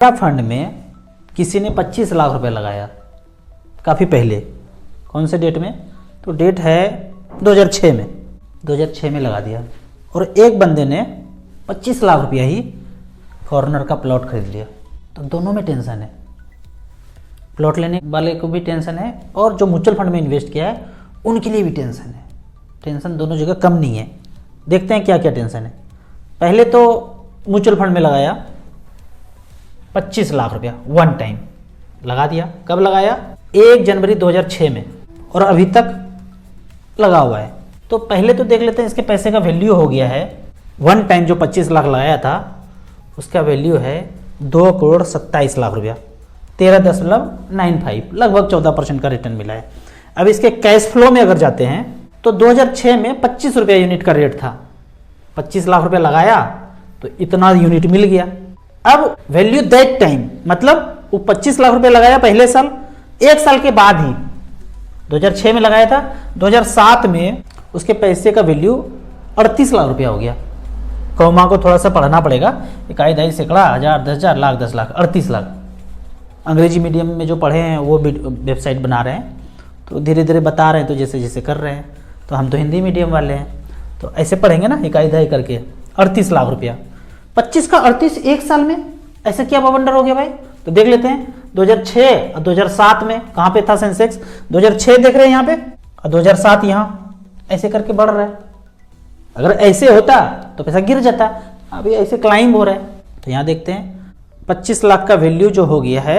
Fund में किसी ने 25 लाख रुपए लगाया काफ़ी पहले। कौन से डेट में? तो डेट है 2006 में। 2006 में लगा दिया और एक बंदे ने 25 लाख रुपया ही फॉरेनर का प्लॉट खरीद लिया। तो दोनों में टेंशन है, प्लॉट लेने वाले को भी टेंशन है और जो म्यूचुअल फंड में इन्वेस्ट किया है उनके लिए भी टेंशन है। टेंशन दोनों जगह कम नहीं है। देखते हैं क्या क्या टेंशन है। पहले तो म्यूचुअल फंड में लगाया 25 लाख रुपया वन टाइम लगा दिया। कब लगाया? 1 जनवरी 2006 में और अभी तक लगा हुआ है। तो पहले तो देख लेते हैं इसके पैसे का वैल्यू हो गया है। वन टाइम जो 25 लाख लगाया था उसका वैल्यू है 2,27,00,000 रुपया, 13.95, लगभग 14% का रिटर्न मिला है। अब इसके कैश फ्लो में अगर जाते हैं तो 2006 में 25 रुपया यूनिट का रेट था। 25 लाख रुपया लगाया तो इतना यूनिट मिल गया। अब वैल्यू दैट टाइम, मतलब वो 25 लाख रुपया लगाया पहले साल, एक साल के बाद ही 2006 में लगाया था, 2007 में उसके पैसे का वैल्यू 38 लाख रुपया हो गया। कौमा को थोड़ा सा पढ़ना पड़ेगा, इकाई दहाई सैकड़ा हज़ार 10,000 लाख 10 लाख 38 लाख। अंग्रेजी मीडियम में जो पढ़े हैं वो वेबसाइट बना रहे हैं तो धीरे धीरे बता रहे हैं, तो जैसे जैसे कर रहे हैं। तो हम तो हिंदी मीडियम वाले हैं तो ऐसे पढ़ेंगे ना, इकाई दहाई करके। 38 लाख रुपया, 25 का 38 एक साल में, ऐसा क्या बवंडर हो गया भाई? तो देख लेते हैं 2006 और 2007 में कहाँ पे था सेंसेक्स। 2006 देख रहे हैं यहाँ पे और 2007 यहाँ, ऐसे करके बढ़ रहा है। अगर ऐसे होता तो पैसा गिर जाता, अभी ऐसे क्लाइंब हो रहा है। तो यहाँ देखते हैं 25 लाख का वैल्यू जो हो गया है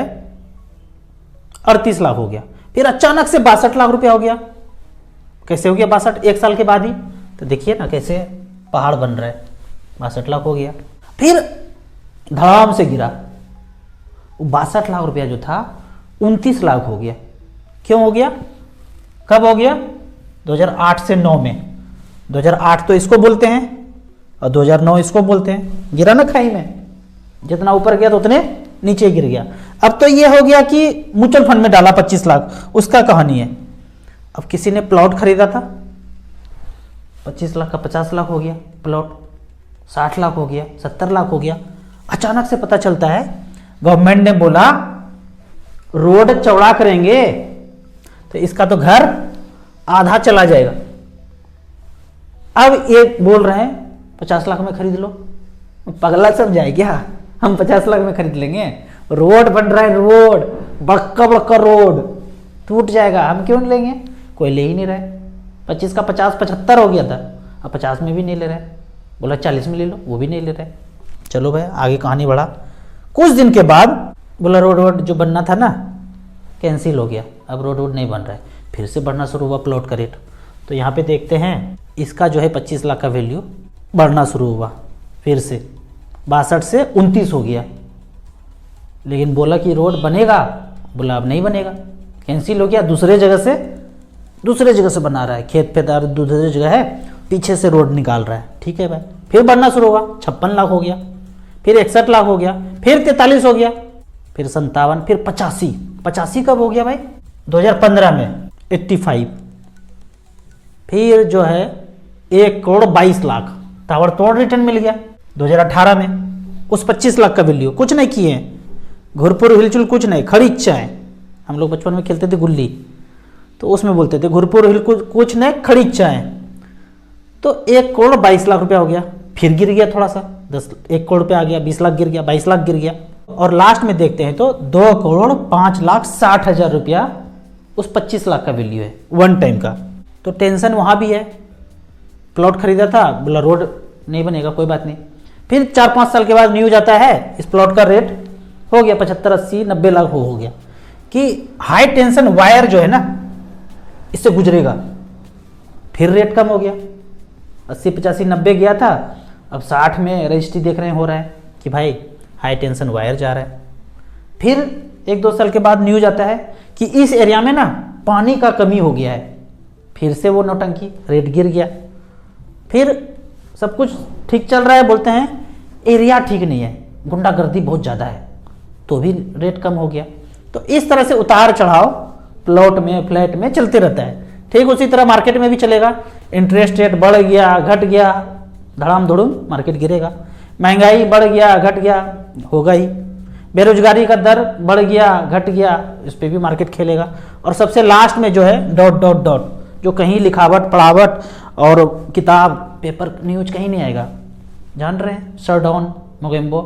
38 लाख हो गया, फिर अचानक से 62 लाख रुपया हो गया। कैसे हो गया 62? एक साल के बाद ही। तो देखिए ना कैसे पहाड़ बन रहा है। 62 लाख हो गया, फिर धड़ाम से गिरा। 62 लाख रुपया जो था 29 लाख हो गया। क्यों हो गया? कब हो गया? 2008 से 9 में। 2008 तो इसको बोलते हैं और 2009 इसको बोलते हैं। गिरा ना खाई में, जितना ऊपर गया तो उतने नीचे गिर गया। अब तो ये हो गया कि म्यूचुअल फंड में डाला 25 लाख, उसका कहानी है। अब किसी ने प्लॉट खरीदा था, 25 लाख का 50 लाख हो गया प्लॉट, 60 लाख हो गया, 70 लाख हो गया। अचानक से पता चलता है गवर्नमेंट ने बोला रोड चौड़ा करेंगे तो इसका तो घर आधा चला जाएगा। अब ये बोल रहे हैं 50 लाख में खरीद लो। पगला सब जाए क्या? हम 50 लाख में खरीद लेंगे? रोड बन रहा है, रोड बड़का बड़का रोड टूट जाएगा, हम क्यों लेंगे? कोई ले ही नहीं रहा है। 25 का 50 75 हो गया था, अब 50 में भी नहीं ले रहे। बोला 40 में ले लो, वो भी नहीं ले रहे। चलो भाई आगे कहानी बढ़ा। कुछ दिन के बाद बोला रोड जो बनना था ना कैंसिल हो गया, अब रोड नहीं बन रहा है। फिर से बढ़ना शुरू हुआ प्लॉट का रेट। तो यहाँ पे देखते हैं इसका जो है 25 लाख का वैल्यू बढ़ना शुरू हुआ, फिर से 62 से 29 हो गया। लेकिन बोला कि रोड बनेगा, बोला अब नहीं बनेगा, कैंसिल हो गया। दूसरे जगह से बना रहा है, खेत पेदार दूसरी जगह है, पीछे से रोड निकाल रहा है। ठीक है भाई, फिर बढ़ना शुरू हुआ, 56 लाख हो गया, फिर 61 लाख हो गया, फिर 43 हो गया, फिर 57, फिर 85 कब हो गया भाई? 2015 में 85, फिर जो है 1,22,00,000 ताबड़तोड़ रिटर्न मिल गया। 2018 में उस 25 लाख का वैल्यू कुछ नहीं किए, घुरपुर हिलचुल कुछ नहीं, खड़ी इच्छाएं। हम लोग बचपन में खेलते थे गुल्ली, तो उसमें बोलते थे घुरपुर हिल कुछ नहीं, खड़ी इच्छाएं। तो 1,22,00,000 रुपया हो गया, फिर गिर गया थोड़ा सा, 1 करोड़ पे आ गया, 20 लाख गिर गया, 22 लाख गिर गया। और लास्ट में देखते हैं तो 2,05,60,000 रुपया उस 25 लाख का वैल्यू है वन टाइम का। तो टेंशन वहाँ भी है। प्लॉट खरीदा था, बोला रोड नहीं बनेगा, कोई बात नहीं। फिर 4-5 साल के बाद न्यूज आता है इस प्लॉट का रेट हो गया 75, 80, 90 लाख हो गया कि हाई टेंशन वायर जो है ना इससे गुजरेगा। फिर रेट कम हो गया, 80, 85, 90 गया था, अब 60 में रजिस्ट्री देख रहे हैं हो रहा है कि भाई हाई टेंशन वायर जा रहा है। फिर 1-2 साल के बाद न्यूज आता है कि इस एरिया में ना पानी का कमी हो गया है, फिर से वो नौटंकी, रेट गिर गया। फिर सब कुछ ठीक चल रहा है, बोलते हैं एरिया ठीक नहीं है, गुंडागर्दी बहुत ज़्यादा है, तो भी रेट कम हो गया। तो इस तरह से उतार चढ़ाव प्लॉट में, फ्लैट में चलते रहता है। ठीक उसी तरह मार्केट में भी चलेगा। इंटरेस्ट रेट बढ़ गया, घट गया, धड़ाम धुड़ुम मार्केट गिरेगा। महंगाई बढ़ गया, घट गया, होगा ही। बेरोजगारी का दर बढ़ गया घट गया, इस पे भी मार्केट खेलेगा। और सबसे लास्ट में जो है डॉट डॉट डॉट, जो कहीं लिखावट पढ़ावट और किताब पेपर न्यूज कहीं नहीं आएगा, जान रहे हैं, शटडाउन मोगेम्बो।